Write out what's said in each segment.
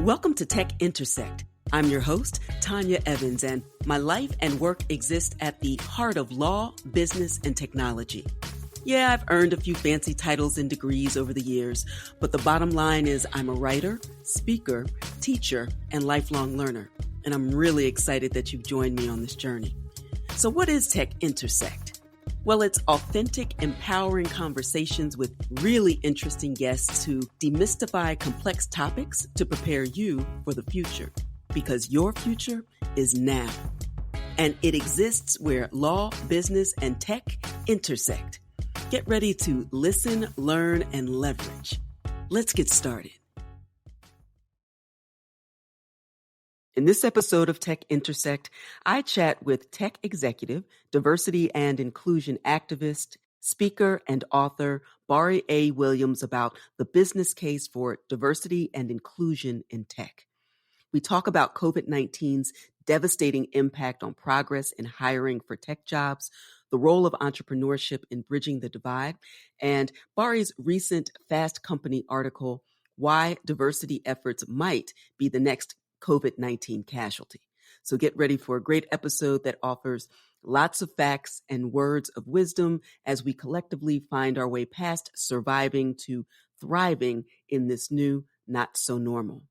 Welcome to Tech Intersect. I'm your host, Tanya Evans, and my life and work exist at the heart of law, business, and technology. Yeah, I've earned a few fancy titles and degrees over the years, but the bottom line is I'm a writer, speaker, teacher, and lifelong learner, and I'm really excited that you've joined me on this journey. So what is Tech Intersect? Well, it's authentic, empowering conversations with really interesting guests who demystify complex topics to prepare you for the future. Because your future is now. And it exists where law, business, and tech intersect. Get ready to listen, learn, and leverage. Let's get started. In this episode of Tech Intersect, I chat with tech executive, diversity and inclusion activist, speaker, and author Bari A. Williams about the business case for diversity and inclusion in tech. We talk about COVID-19's devastating impact on progress in hiring for tech jobs, the role of entrepreneurship in bridging the divide, and Bari's recent Fast Company article, Why Diversity Efforts Might Be the Next COVID-19 Casualty. So get ready for a great episode that offers lots of facts and words of wisdom as we collectively find our way past surviving to thriving in this new, not so normal.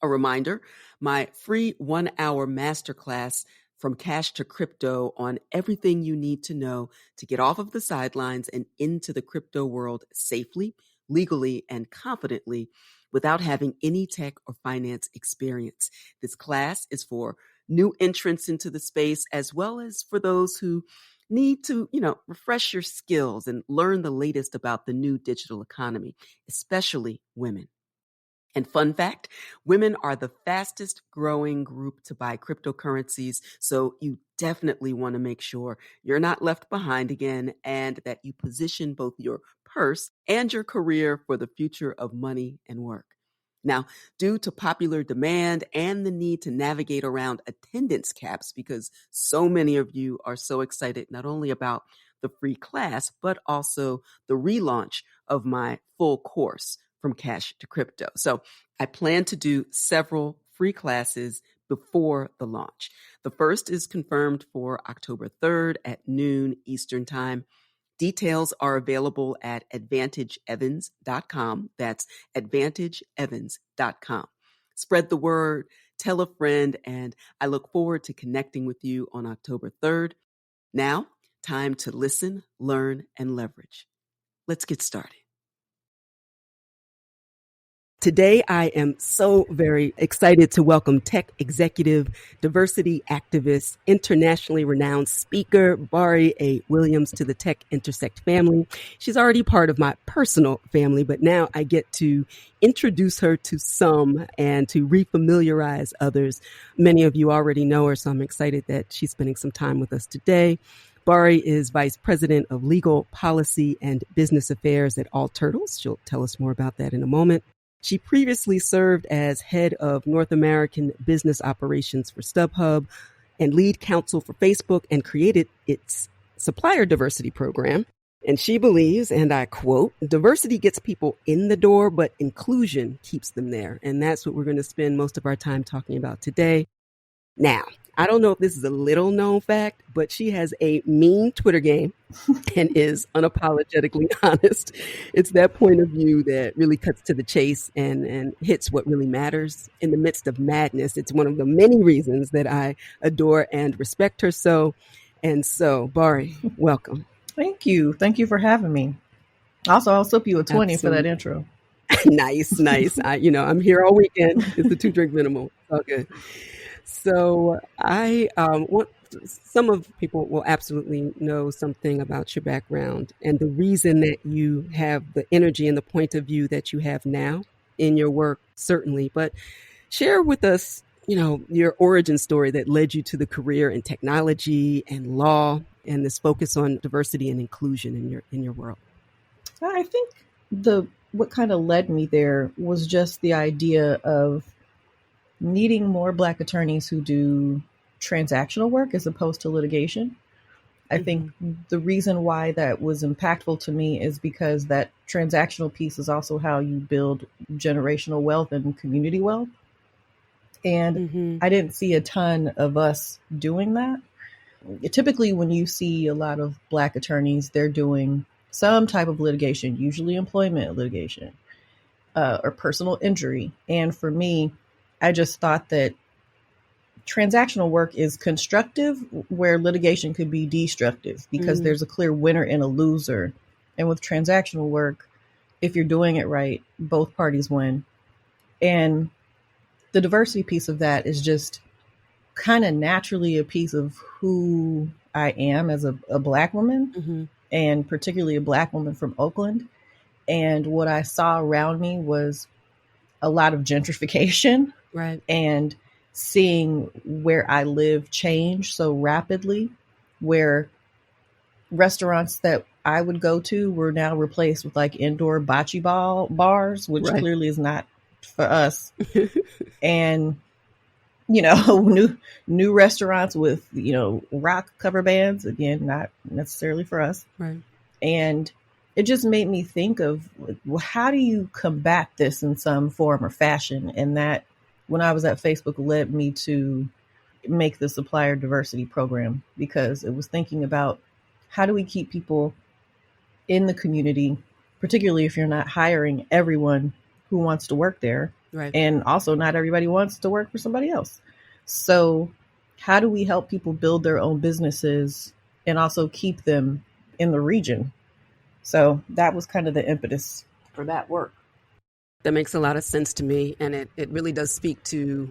A reminder, my free 1-hour masterclass from cash to crypto on everything you need to know to get off of the sidelines and into the crypto world safely, legally, and confidently without having any tech or finance experience. This class is for new entrants into the space as well as for those who need to, refresh your skills and learn the latest about the new digital economy, especially women. And fun fact, women are the fastest growing group to buy cryptocurrencies. So you definitely want to make sure you're not left behind again and that you position both your purse and your career for the future of money and work. Now, due to popular demand and the need to navigate around attendance caps, because so many of you are so excited not only about the free class, but also the relaunch of my full course, From Cash to Crypto. So I plan to do several free classes before the launch. The first is confirmed for October 3rd at noon Eastern Time. Details are available at advantageevans.com. That's advantageevans.com. Spread the word, tell a friend, and I look forward to connecting with you on October 3rd. Now, time to listen, learn, and leverage. Let's get started. Today, I am so very excited to welcome tech executive, diversity activist, internationally renowned speaker, Bari A. Williams to the Tech Intersect family. She's already part of my personal family, but now I get to introduce her to some and to refamiliarize others. Many of you already know her, so I'm excited that she's spending some time with us today. Bari is Vice President of Legal Policy and Business Affairs at All Turtles. She'll tell us more about that in a moment. She previously served as head of North American business operations for StubHub and lead counsel for Facebook and created its supplier diversity program. And she believes, and I quote, diversity gets people in the door, but inclusion keeps them there. And that's what we're going to spend most of our time talking about today. Now, I don't know if this is a little known fact, but she has a mean Twitter game and is unapologetically honest. It's that point of view that really cuts to the chase and hits what really matters in the midst of madness. It's one of the many reasons that I adore and respect her so. And so, Bari, welcome. Thank you. Thank you for having me. Also, I'll slip you a 20 Absolutely. For that intro. Nice. I'm here all weekend. It's a 2-drink minimum. Okay. So I want some of people will absolutely know something about your background and the reason that you have the energy and the point of view that you have now in your work, certainly. But share with us, your origin story that led you to the career in technology and law and this focus on diversity and inclusion in your world. I think what kind of led me there was just the idea of needing more Black attorneys who do transactional work as opposed to litigation. I think the reason why that was impactful to me is because that transactional piece is also how you build generational wealth and community wealth. And I didn't see a ton of us doing that. Typically, when you see a lot of Black attorneys, they're doing some type of litigation, usually employment litigation or personal injury. And for me, I just thought that transactional work is constructive where litigation could be destructive because there's a clear winner and a loser. And with transactional work, if you're doing it right, both parties win. And the diversity piece of that is just kind of naturally a piece of who I am as a Black woman, and particularly a Black woman from Oakland. And what I saw around me was a lot of gentrification, right, and seeing where I live change so rapidly, where restaurants that I would go to were now replaced with like indoor bocce ball bars, which clearly is not for us. And you know, new restaurants with, you know, rock cover bands, again, not necessarily for us. Right. And it just made me think of, like, well, how do you combat this in some form or fashion? And that, when I was at Facebook, led me to make the supplier diversity program, because it was thinking about how do we keep people in the community, particularly if you're not hiring everyone who wants to work there. Right. And also not everybody wants to work for somebody else. So how do we help people build their own businesses and also keep them in the region? So that was kind of the impetus for that work. That makes a lot of sense to me. And it really does speak to,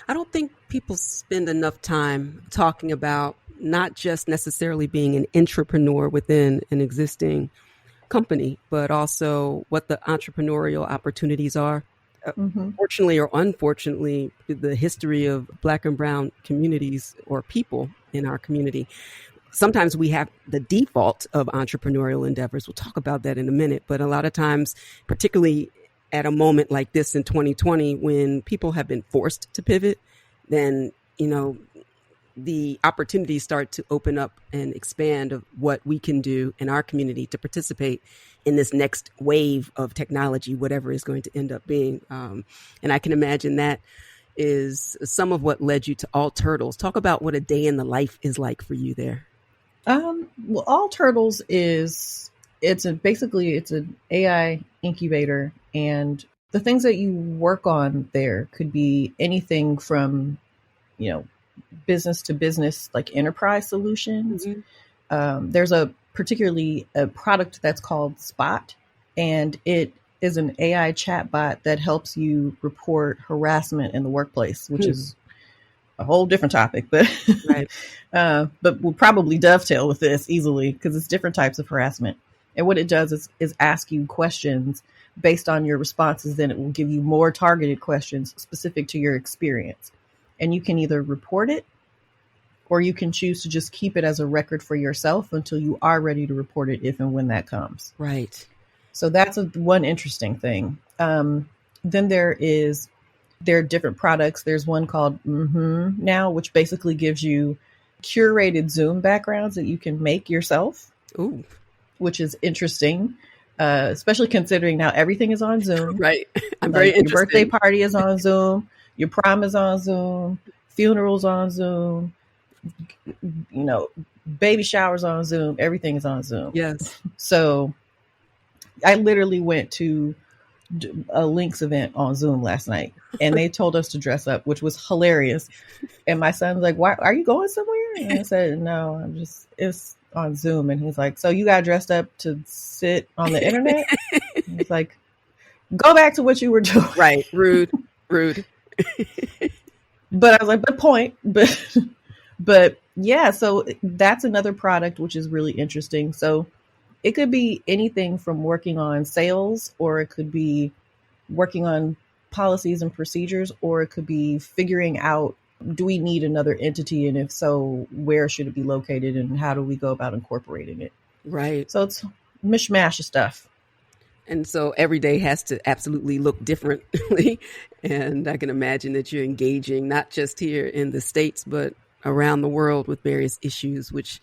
I don't think people spend enough time talking about not just necessarily being an entrepreneur within an existing company, but also what the entrepreneurial opportunities are. Fortunately or unfortunately, the history of Black and brown communities or people in our community, sometimes we have the default of entrepreneurial endeavors. We'll talk about that in a minute. But a lot of times, particularly at a moment like this in 2020, when people have been forced to pivot, then, you know, the opportunities start to open up and expand of what we can do in our community to participate in this next wave of technology, whatever is going to end up being. And I can imagine that is some of what led you to All Turtles. Talk about what a day in the life is like for you there. Well, All Turtles basically it's an AI incubator, and the things that you work on there could be anything from, you know, business to business, like enterprise solutions. There's particularly a product that's called Spot, and it is an AI chatbot that helps you report harassment in the workplace, which is a whole different topic, but but we'll probably dovetail with this easily because it's different types of harassment. And what it does is ask you questions based on your responses. Then it will give you more targeted questions specific to your experience. And you can either report it, or you can choose to just keep it as a record for yourself until you are ready to report it if and when that comes. Right. So that's one interesting thing. Then there are different products. There's one called now, which basically gives you curated Zoom backgrounds that you can make yourself. Ooh. Which is interesting, especially considering now everything is on Zoom. Right. I'm very interested. Your birthday party is on Zoom. Your prom is on Zoom. Funerals on Zoom. You know, baby showers on Zoom. Everything is on Zoom. Yes. So I literally went to a Lynx event on Zoom last night, and they told us to dress up, which was hilarious. And my son's like, "Why are you going somewhere?" And I said, "No, it's on Zoom." And he's like, "So you got dressed up to sit on the internet?" And it's like, go back to what you were doing. Right. Rude. But I was like, "Good point." But yeah, so that's another product which is really interesting. So it could be anything from working on sales, or it could be working on policies and procedures, or it could be figuring out, do we need another entity? And if so, where should it be located, and how do we go about incorporating it? Right. So it's mishmash of stuff. And so every day has to absolutely look differently. And I can imagine that you're engaging not just here in the States, but around the world with various issues, which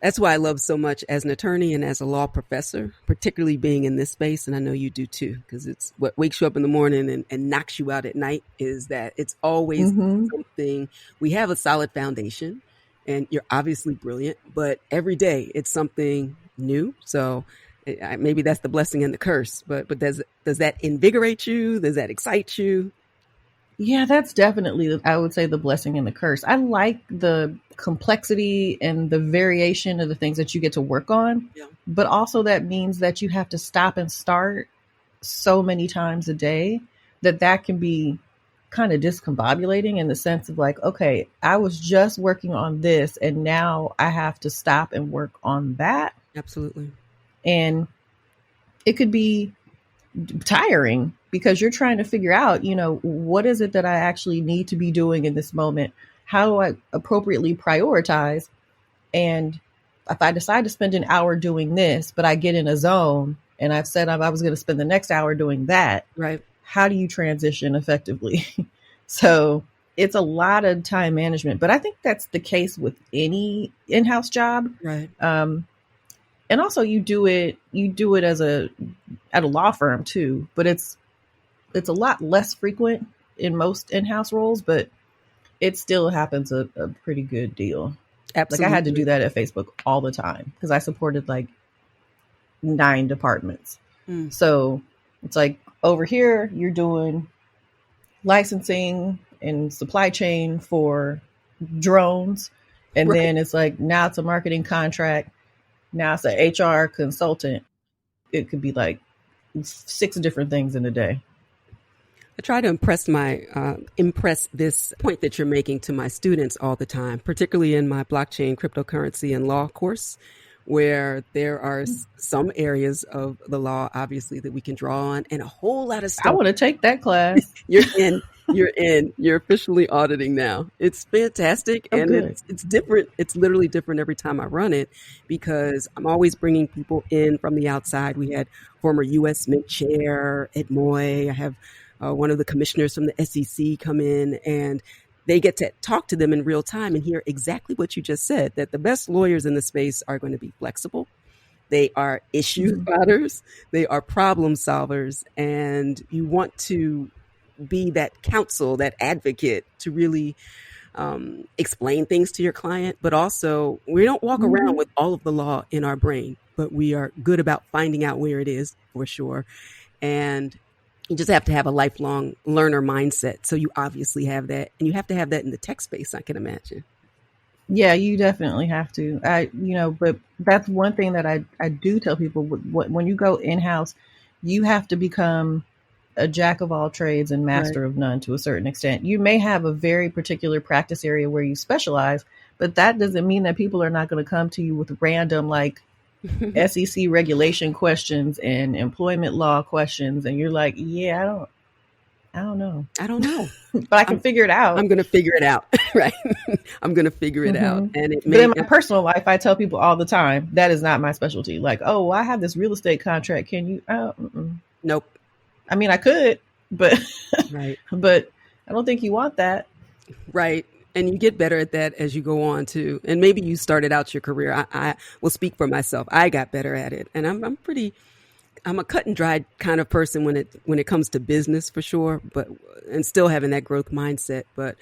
That's why I love so much as an attorney and as a law professor, particularly being in this space. And I know you do too, because it's what wakes you up in the morning and knocks you out at night is that it's always something. We have a solid foundation and you're obviously brilliant, but every day it's something new. So maybe that's the blessing and the curse, but does that invigorate you? Does that excite you? Yeah, that's definitely, I would say, the blessing and the curse. I like the complexity and the variation of the things that you get to work on, but also that means that you have to stop and start so many times a day that can be kind of discombobulating in the sense of like, okay, I was just working on this and now I have to stop and work on that. Absolutely. And it could be tiring because you're trying to figure out, what is it that I actually need to be doing in this moment? How do I appropriately prioritize? And if I decide to spend an hour doing this, but I get in a zone and I've said I was going to spend the next hour doing that, right? How do you transition effectively? So it's a lot of time management, but I think that's the case with any in-house job. Right. And also you do it at a law firm too, but it's a lot less frequent in most in-house roles, but it still happens a pretty good deal. Absolutely. Like I had to do that at Facebook all the time because I supported like 9 departments. So it's like over here, you're doing licensing and supply chain for drones. And then it's like, now it's a marketing contract. Now it's an HR consultant. It could be like 6 different things in a day. I try to impress this point that you're making to my students all the time, particularly in my blockchain, cryptocurrency, and law course, where there are some areas of the law, obviously, that we can draw on, and a whole lot of stuff. I want to take that class. You're officially auditing now. It's fantastic. And it's different. It's literally different every time I run it because I'm always bringing people in from the outside. We had former U.S. Mint Chair Ed Moy. I have one of the commissioners from the SEC come in, and they get to talk to them in real time and hear exactly what you just said, that the best lawyers in the space are going to be flexible. They are issue spotters. They are problem solvers. And you want to be that counsel, that advocate to really explain things to your client. But also, we don't walk around with all of the law in our brain, but we are good about finding out where it is for sure. And you just have to have a lifelong learner mindset. So you obviously have that. And you have to have that in the tech space, I can imagine. Yeah, you definitely have to. But that's one thing that I do tell people. When you go in-house, you have to become a jack of all trades and master of none to a certain extent. You may have a very particular practice area where you specialize, but that doesn't mean that people are not going to come to you with random like SEC regulation questions and employment law questions. And you're like, yeah, I don't know. But I can figure it out. I'm going to figure it out. Right. I'm going to figure it out. And but in my personal life, I tell people all the time, that is not my specialty. Like, oh, I have this real estate contract. Can you? Nope. I mean, I could, but but I don't think you want that. Right. And you get better at that as you go on too. And maybe you started out your career. I will speak for myself. I got better at it, and I'm a cut and dried kind of person when it comes to business for sure, and still having that growth mindset. But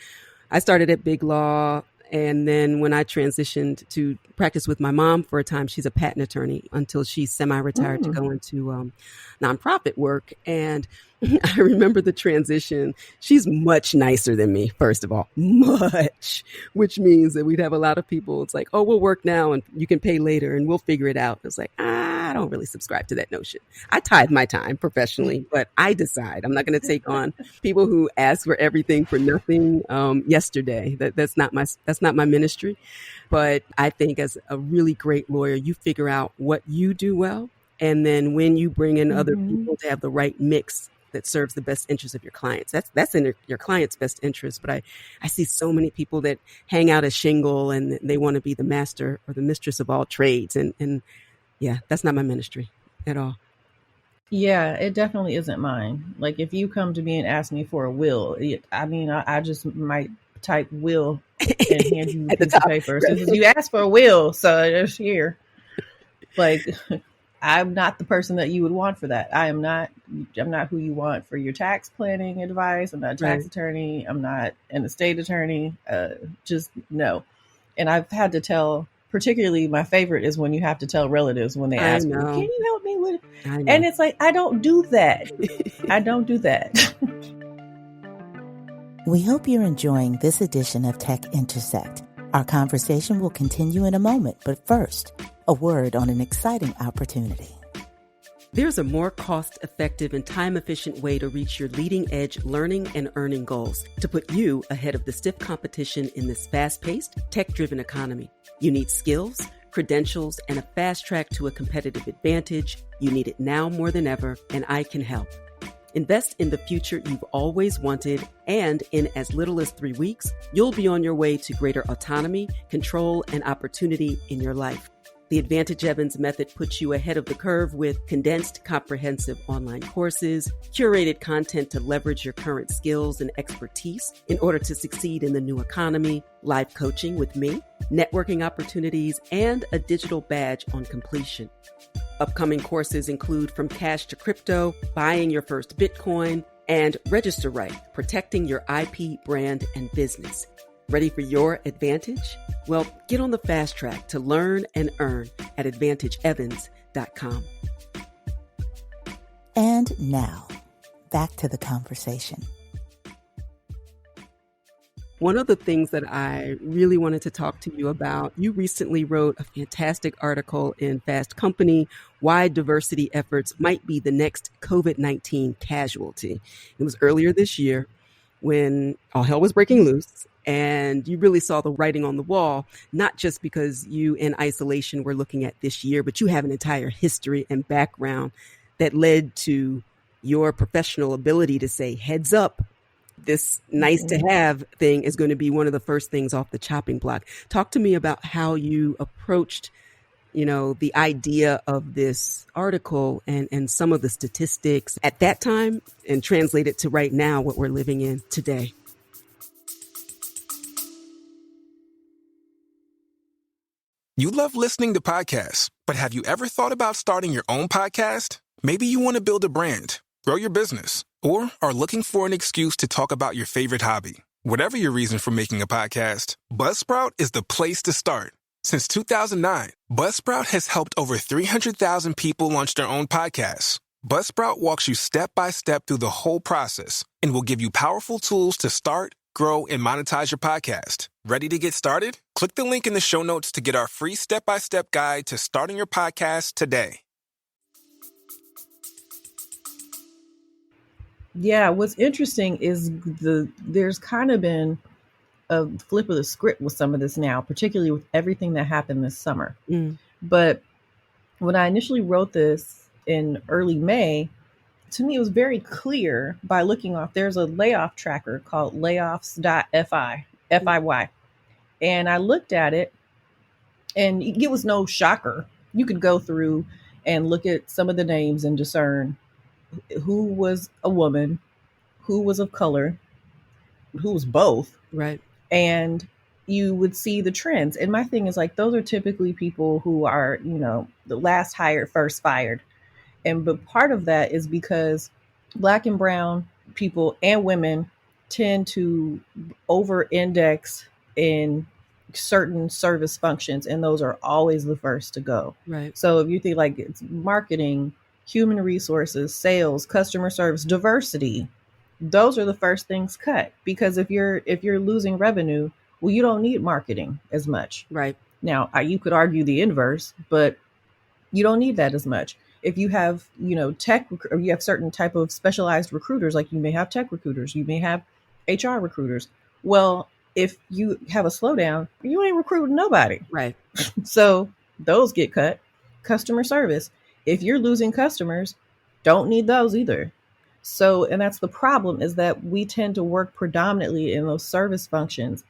I started at Big Law. And then when I transitioned to practice with my mom for a time, she's a patent attorney until she's semi-retired to go into nonprofit work. And I remember the transition. She's much nicer than me, first of all, much, which means that we'd have a lot of people. It's like, oh, we'll work now and you can pay later and we'll figure it out. It's like, I don't really subscribe to that notion. I tithe my time professionally, but I decide I'm not going to take on people who ask for everything for nothing. Yesterday, that's not my ministry. But I think as a really great lawyer, you figure out what you do well. And then when you bring in other people to have the right mix that serves the best interest of your clients, that's in your client's best interest. But I see so many people that hang out a shingle and they want to be the master or the mistress of all trades. And yeah, that's not my ministry at all. Yeah, it definitely isn't mine. Like if you come to me and ask me for a will, I just might type will and hand you a At the piece of top, paper. right. Since you asked for a will, so it's here. Like, I'm not the person that you would want for that. I'm not who you want for your tax planning advice. I'm not a tax attorney. I'm not an estate attorney. Just no. And I've had to tell, particularly my favorite is when you have to tell relatives when they ask you, can you help me with? And it's like, I don't do that. I don't do that. We hope you're enjoying this edition of Tech Intersect. Our conversation will continue in a moment, but first, a word on an exciting opportunity. There's a more cost-effective and time-efficient way to reach your leading-edge learning and earning goals to put you ahead of the stiff competition in this fast-paced, tech-driven economy. You need skills, credentials, and a fast track to a competitive advantage. You need it now more than ever, and I can help. Invest in the future you've always wanted, and in as little as 3 weeks, you'll be on your way to greater autonomy, control, and opportunity in your life. The Advantage Evans method puts you ahead of the curve with condensed, comprehensive online courses, curated content to leverage your current skills and expertise in order to succeed in the new economy, live coaching with me, networking opportunities, and a digital badge on completion. Upcoming courses include From Cash to Crypto, Buying Your First Bitcoin, and Register Right, Protecting Your IP, Brand, and Business. Ready for your advantage? Well, get on the fast track to learn and earn at AdvantageEvans.com. And now, back to the conversation. One of the things that I really wanted to talk to you about, you recently wrote a fantastic article in Fast Company, Why Diversity Efforts Might Be the Next COVID-19 Casualty. It was earlier this year when all hell was breaking loose, and you really saw the writing on the wall, not just because you in isolation were looking at this year, but you have an entire history and background that led to your professional ability to say, heads up, this nice to have thing is going to be one of the first things off the chopping block. Talk to me about how you approached, the idea of this article and some of the statistics at that time and translate it to right now, what we're living in today. You love listening to podcasts, but have you ever thought about starting your own podcast? Maybe you want to build a brand, grow your business, or are looking for an excuse to talk about your favorite hobby. Whatever your reason for making a podcast, Buzzsprout is the place to start. Since 2009, Buzzsprout has helped over 300,000 people launch their own podcasts. Buzzsprout walks you step by step through the whole process and will give you powerful tools to start, grow, and monetize your podcast. Ready to get started? Click the link in the show notes to get our free step-by-step guide to starting your podcast today. Yeah, what's interesting is there's kind of been a flip of the script with some of this now, particularly with everything that happened this summer. But when I initially wrote this in early May, to me, it was very clear by looking off. There's a layoff tracker called layoffs.fi, FIY. And I looked at it and it was no shocker. You could go through and look at some of the names and discern who was a woman, who was of color, who was both. Right. And you would see the trends. And my thing is like, those are typically people who are, the last hired, first fired. But part of that is because Black and brown people and women tend to over-index in certain service functions, and those are always the first to go. Right. So if you think like it's marketing, human resources, sales, customer service, diversity, those are the first things cut, because if you're losing revenue, well, you don't need marketing as much. Right. Now, you could argue the inverse, but you don't need that as much. If you have, tech, or you have certain type of specialized recruiters, like you may have tech recruiters, you may have HR recruiters. Well, if you have a slowdown, you ain't recruiting nobody. Right. So those get cut. Customer service. If you're losing customers, don't need those either. So, and that's the problem, is that we tend to work predominantly in those service functions.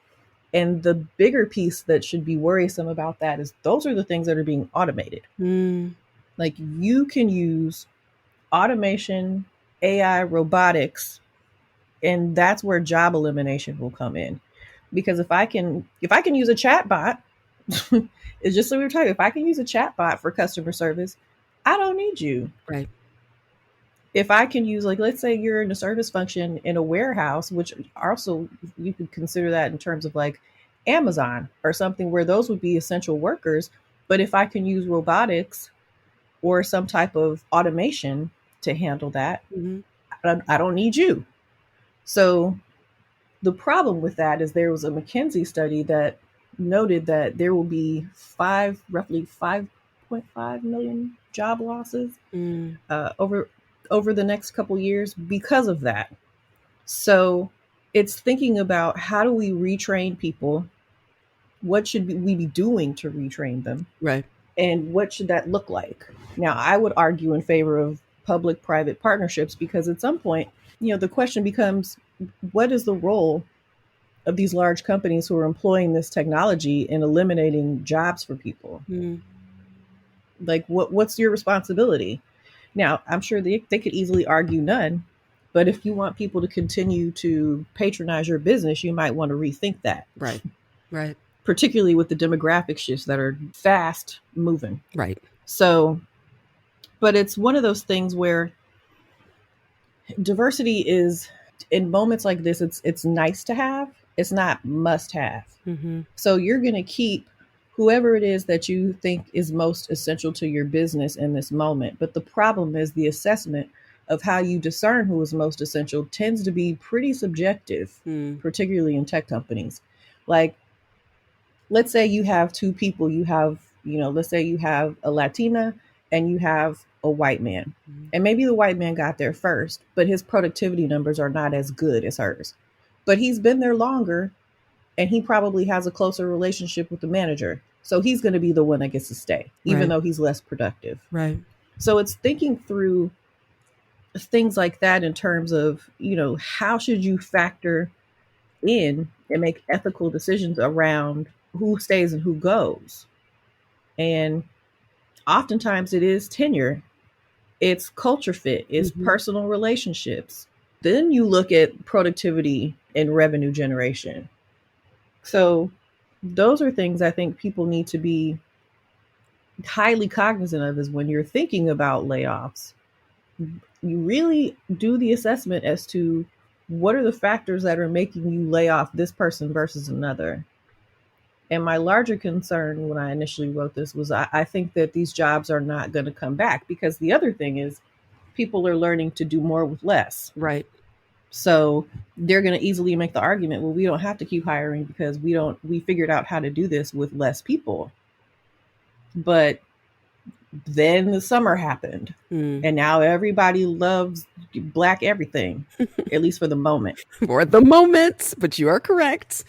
And the bigger piece that should be worrisome about that is those are the things that are being automated. Like you can use automation, AI, robotics, and that's where job elimination will come in. Because if I can use a chat bot, it's just like we were talking. If I can use a chat bot for customer service, I don't need you. Right. If I can use, like, let's say you're in a service function in a warehouse, which also you could consider that in terms of like Amazon or something where those would be essential workers. But if I can use robotics or some type of automation to handle that, I don't need you. So the problem with that is there was a McKinsey study that noted that there will be roughly 5.5 million job losses over the next couple years because of that. So it's thinking about how do we retrain people? What should we be doing to retrain them? Right. And what should that look like? Now, I would argue in favor of public-private partnerships because at some point, the question becomes, what is the role of these large companies who are employing this technology and eliminating jobs for people? Like, what's your responsibility? Now, I'm sure they could easily argue none, but if you want people to continue to patronize your business, you might want to rethink that. Right. Right. Particularly with the demographic shifts that are fast moving. Right. So, but it's one of those things where diversity is, in moments like this, it's nice to have. It's not must have. So you're going to keep whoever it is that you think is most essential to your business in this moment. But the problem is the assessment of how you discern who is most essential tends to be pretty subjective, particularly in tech companies. Like, let's say you have two people, let's say you have a Latina and you have a white man. And maybe the white man got there first, but his productivity numbers are not as good as hers. But he's been there longer and he probably has a closer relationship with the manager. So he's going to be the one that gets to stay, even though he's less productive. Right. So it's thinking through things like that in terms of, how should you factor in and make ethical decisions around who stays and who goes. And oftentimes it is tenure. It's culture fit. It's personal relationships. Then you look at productivity and revenue generation. So those are things I think people need to be highly cognizant of, is when you're thinking about layoffs, you really do the assessment as to what are the factors that are making you lay off this person versus another. And my larger concern when I initially wrote this was I think that these jobs are not going to come back, because the other thing is people are learning to do more with less. Right. So they're going to easily make the argument, well, we don't have to keep hiring because we figured out how to do this with less people. But then the summer happened and now everybody loves Black everything, at least for the moment. For the moment, but you are correct.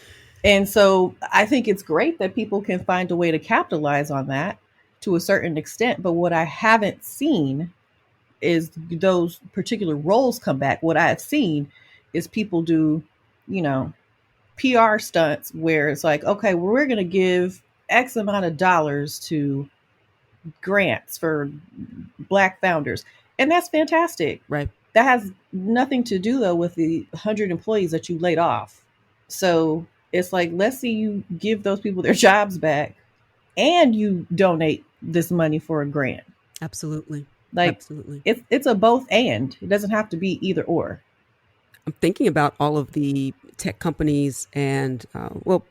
And so I think it's great that people can find a way to capitalize on that to a certain extent. But what I haven't seen is those particular roles come back. What I have seen is people do, PR stunts where it's like, okay, well, we're going to give X amount of dollars to grants for Black founders. And that's fantastic. Right. That has nothing to do, though, with the 100 employees that you laid off. So it's like, let's see you give those people their jobs back and you donate this money for a grant. Absolutely. Absolutely. It's a both and. It doesn't have to be either or. I'm thinking about all of the tech companies and,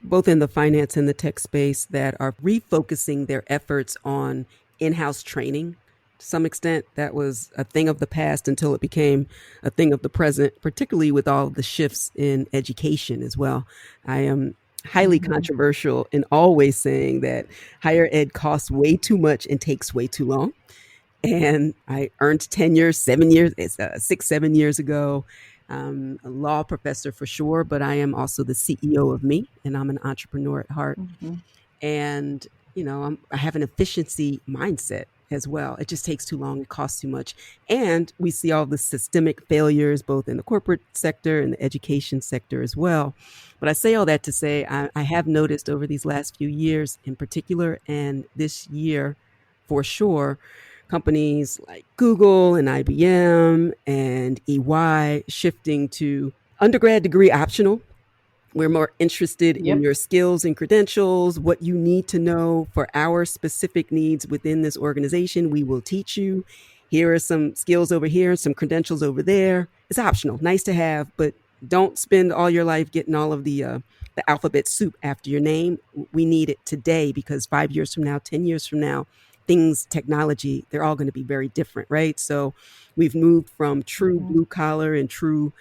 both in the finance and the tech space that are refocusing their efforts on in-house training. To some extent, that was a thing of the past until it became a thing of the present, particularly with all of the shifts in education as well. I am highly controversial in always saying that higher ed costs way too much and takes way too long. And I earned tenure 7 years ago. A law professor for sure, but I am also the CEO of me, and I'm an entrepreneur at heart. And, I have an efficiency mindset as well. It just takes too long. It costs too much. And we see all the systemic failures, both in the corporate sector and the education sector as well. But I say all that to say, I have noticed over these last few years in particular, and this year for sure, companies like Google and IBM and EY shifting to undergrad degree optional, We're more interested in Yep. your skills and credentials, what you need to know for our specific needs within this organization. We will teach you. Here are some skills over here, some credentials over there. It's optional, nice to have, but don't spend all your life getting all of the alphabet soup after your name. We need it today, because 5 years from now, 10 years from now, things, technology, they're all going to be very different, right? So we've moved from true Mm-hmm. blue collar and true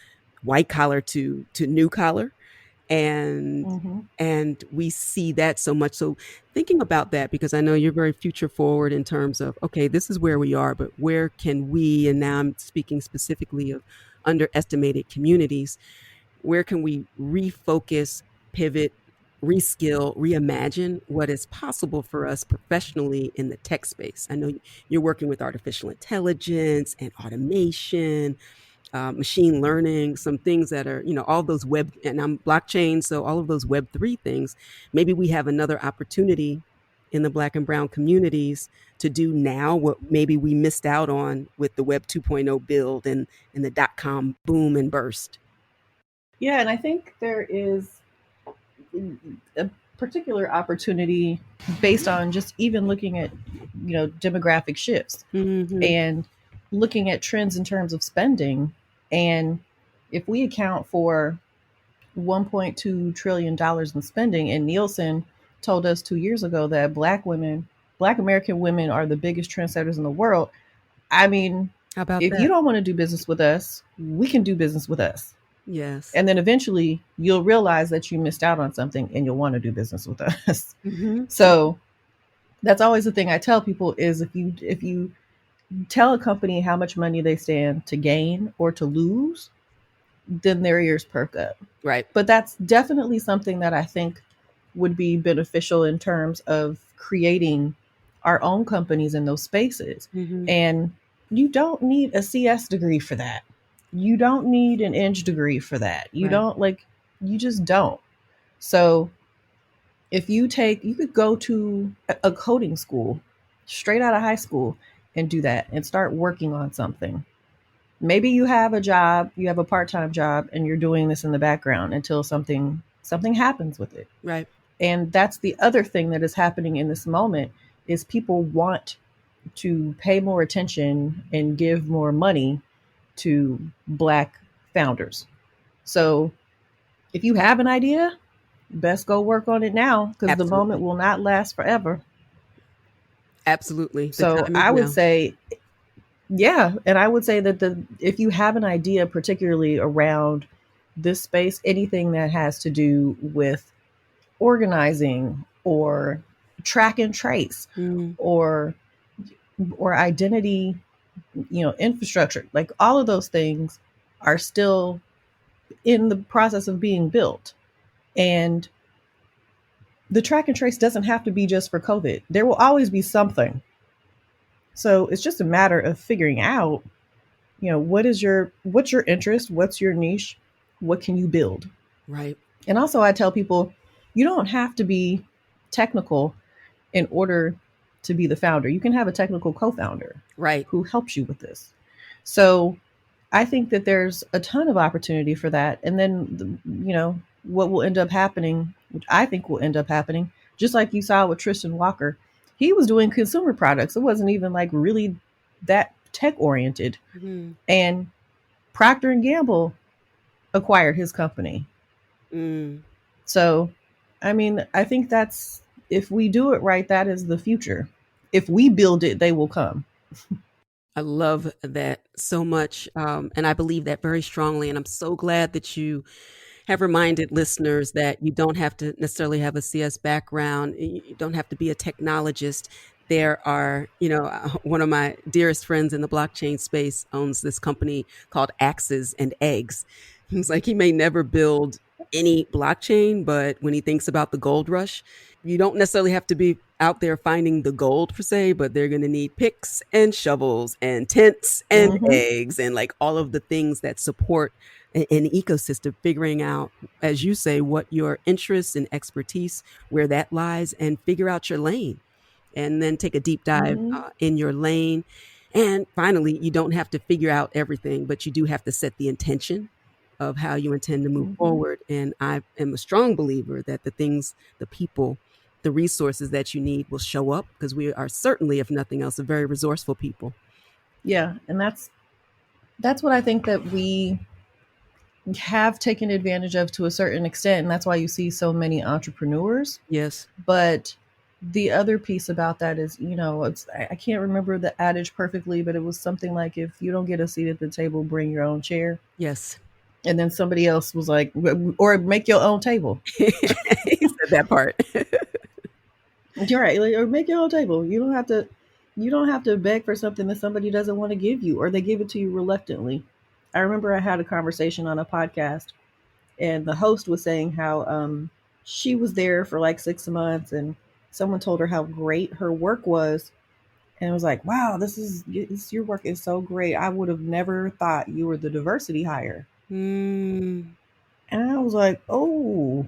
white collar to new collar, and Mm-hmm. and we see that so much. So thinking about that, because I know you're very future forward in terms of, okay, this is where we are, but where can we, and now I'm speaking specifically of underestimated communities, where can we refocus, pivot, reskill, reimagine what is possible for us professionally in the tech space? I know you're working with artificial intelligence and automation, machine learning, some things that are, all those web, and I'm blockchain, so all of those Web3 things. Maybe we have another opportunity in the Black and brown communities to do now what maybe we missed out on with the Web 2.0 build and the dot-com boom and burst. Yeah, and I think there is a particular opportunity based on just even looking at, demographic shifts Mm-hmm. and looking at trends in terms of spending. And if we account for $1.2 trillion in spending, and Nielsen told us 2 years ago that Black American women are the biggest trendsetters in the world. I mean, How about if you that? don't want to do business with us, we can do business with us. Yes. And then eventually you'll realize that you missed out on something and you'll want to do business with us. Mm-hmm. So that's always the thing I tell people is if you tell a company how much money they stand to gain or to lose, then their ears perk up. Right. But that's definitely something that I think would be beneficial in terms of creating our own companies in those spaces. Mm-hmm. And you don't need a CS degree for that. You don't need an Eng degree for that. You just don't. So if you could go to a coding school straight out of high school and do that and start working on something. Maybe you have a job, you have a part-time job, and you're doing this in the background until something happens with it. Right. And that's the other thing that is happening in this moment is people want to pay more attention and give more money to Black founders. So if you have an idea, best go work on it now, because the moment will not last forever. Absolutely. So I would say, yeah. And I would say that if you have an idea, particularly around this space, anything that has to do with organizing or track and trace or identity, infrastructure, like all of those things are still in the process of being built. And the track and trace doesn't have to be just for COVID. There will always be something. So it's just a matter of figuring out, what's your interest? What's your niche? What can you build? Right. And also I tell people, you don't have to be technical in order to be the founder. You can have a technical co-founder, right, who helps you with this. So I think that there's a ton of opportunity for that. And then, what will end up happening, which I think will end up happening, just like you saw with Tristan Walker, he was doing consumer products. It wasn't even like really that tech oriented. Mm-hmm. And Procter & Gamble acquired his company. So, I mean, I think that's, if we do it right, that is the future. If we build it, they will come. I love that so much. And I believe that very strongly. And I'm so glad that you have reminded listeners that you don't have to necessarily have a CS background. You don't have to be a technologist. There are, one of my dearest friends in the blockchain space owns this company called Axes and Eggs. He's like, he may never build any blockchain, but when he thinks about the gold rush, you don't necessarily have to be out there finding the gold per se, but they're going to need picks and shovels and tents and eggs and like all of the things that support an ecosystem, figuring out, as you say, what your interests and expertise, where that lies, and figure out your lane, and then take a deep dive in your lane. And finally, you don't have to figure out everything, but you do have to set the intention of how you intend to move forward. And I am a strong believer that the things, the people, the resources that you need will show up, because we are certainly, if nothing else, a very resourceful people. Yeah. And that's what I think that we have taken advantage of to a certain extent. And that's why you see so many entrepreneurs. Yes. But the other piece about that is, I can't remember the adage perfectly, but it was something like, if you don't get a seat at the table, bring your own chair. Yes. And then somebody else was like, or make your own table. He said that part. You're right. Or make your own table. You don't have to beg for something that somebody doesn't want to give you, or they give it to you reluctantly. I remember I had a conversation on a podcast, and the host was saying how she was there for like 6 months, and someone told her how great her work was. And it was like, wow, your work is so great. I would have never thought you were the diversity hire. And I was like, oh,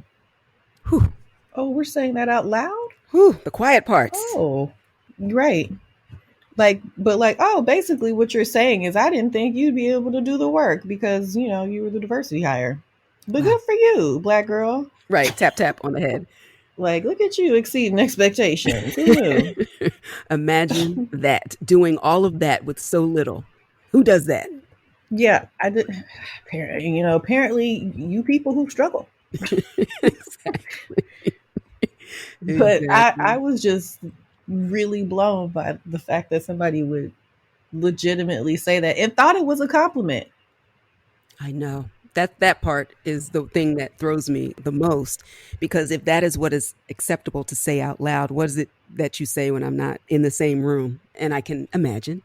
we're saying that out loud? The quiet parts. Oh, right. Basically what you're saying is, I didn't think you'd be able to do the work because, you were the diversity hire. But good for you, Black girl. Right. Tap, tap on the head. Like, look at you exceeding expectations. Who knew? Imagine that, doing all of that with so little. Who does that? Yeah, I did. Apparently you people who struggle. Exactly. But I was just really blown by the fact that somebody would legitimately say that and thought it was a compliment. I know. That part is the thing that throws me the most, because if that is what is acceptable to say out loud, what is it that you say when I'm not in the same room? And I can imagine.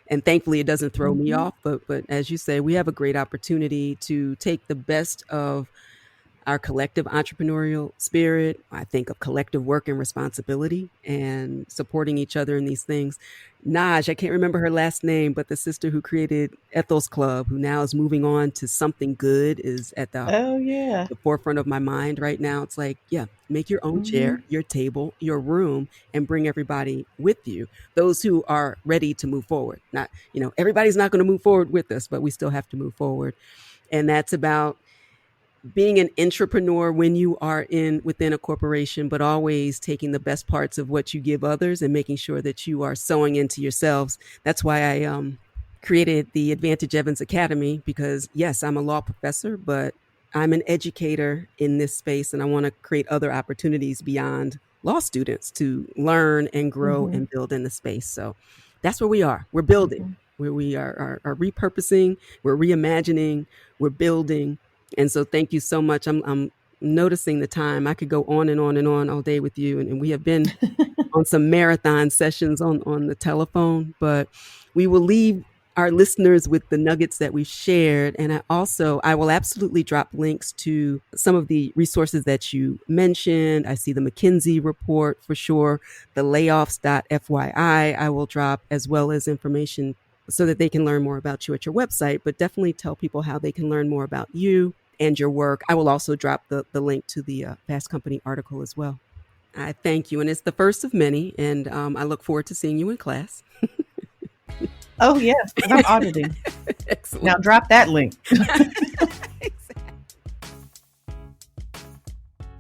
And thankfully it doesn't throw me off. But as you say, we have a great opportunity to take the best of our collective entrepreneurial spirit. I think of collective work and responsibility and supporting each other in these things. Naj, I can't remember her last name, but the sister who created Ethel's Club, who now is moving on to something good, is at the forefront of my mind right now. It's like, yeah, make your own chair, your table, your room, and bring everybody with you. Those who are ready to move forward. Not, everybody's not going to move forward with us, but we still have to move forward. And that's about being an entrepreneur when you are within a corporation, but always taking the best parts of what you give others and making sure that you are sewing into yourselves. That's why I created the Advantage Evans Academy, because yes, I'm a law professor, but I'm an educator in this space, and I want to create other opportunities beyond law students to learn and grow and build in the space. So that's where we are. We're building, where we are repurposing, we're reimagining, we're building. And so thank you so much. I'm noticing the time. I could go on and on and on all day with you. And we have been on some marathon sessions on the telephone, but we will leave our listeners with the nuggets that we've shared. And I will absolutely drop links to some of the resources that you mentioned. I see the McKinsey report for sure, the layoffs.fyi I will drop, as well as information so that they can learn more about you at your website, but definitely tell people how they can learn more about you and your work. I will also drop the link to the Fast Company article as well. I thank you. And it's the first of many. And I look forward to seeing you in class. Oh, yes. I'm auditing. Excellent. Now drop that link.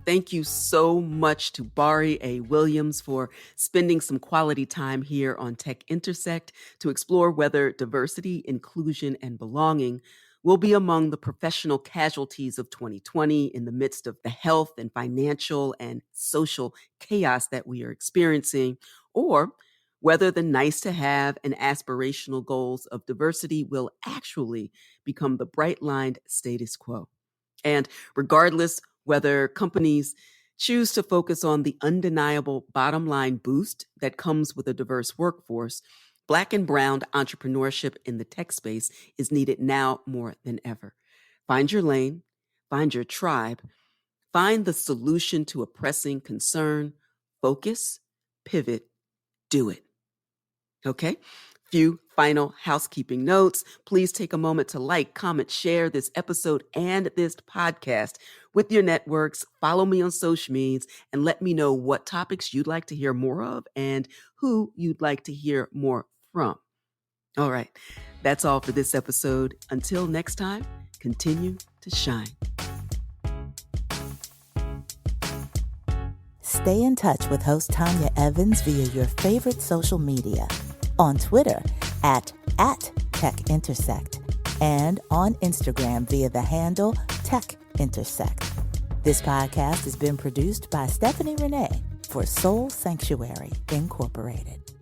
Thank you so much to Bari A. Williams for spending some quality time here on Tech Intersect to explore whether diversity, inclusion, and belonging will be among the professional casualties of 2020 in the midst of the health and financial and social chaos that we are experiencing, or whether the nice to have and aspirational goals of diversity will actually become the bright-lined status quo. And regardless whether companies choose to focus on the undeniable bottom line boost that comes with a diverse workforce, Black and brown entrepreneurship in the tech space is needed now more than ever. Find your lane, find your tribe, find the solution to a pressing concern, focus, pivot, do it. Okay? Few final housekeeping notes. Please take a moment to like, comment, share this episode and this podcast with your networks. Follow me on social medias and let me know what topics you'd like to hear more of and who you'd like to hear more from. All right, that's all for this episode. Until next time, continue to to shine. Stay in touch with host Tanya Evans via your favorite social media. On Twitter at Tech Intersect and on Instagram via the handle Tech Intersect. This podcast has been produced by Stephanie Renee for Soul Sanctuary Incorporated.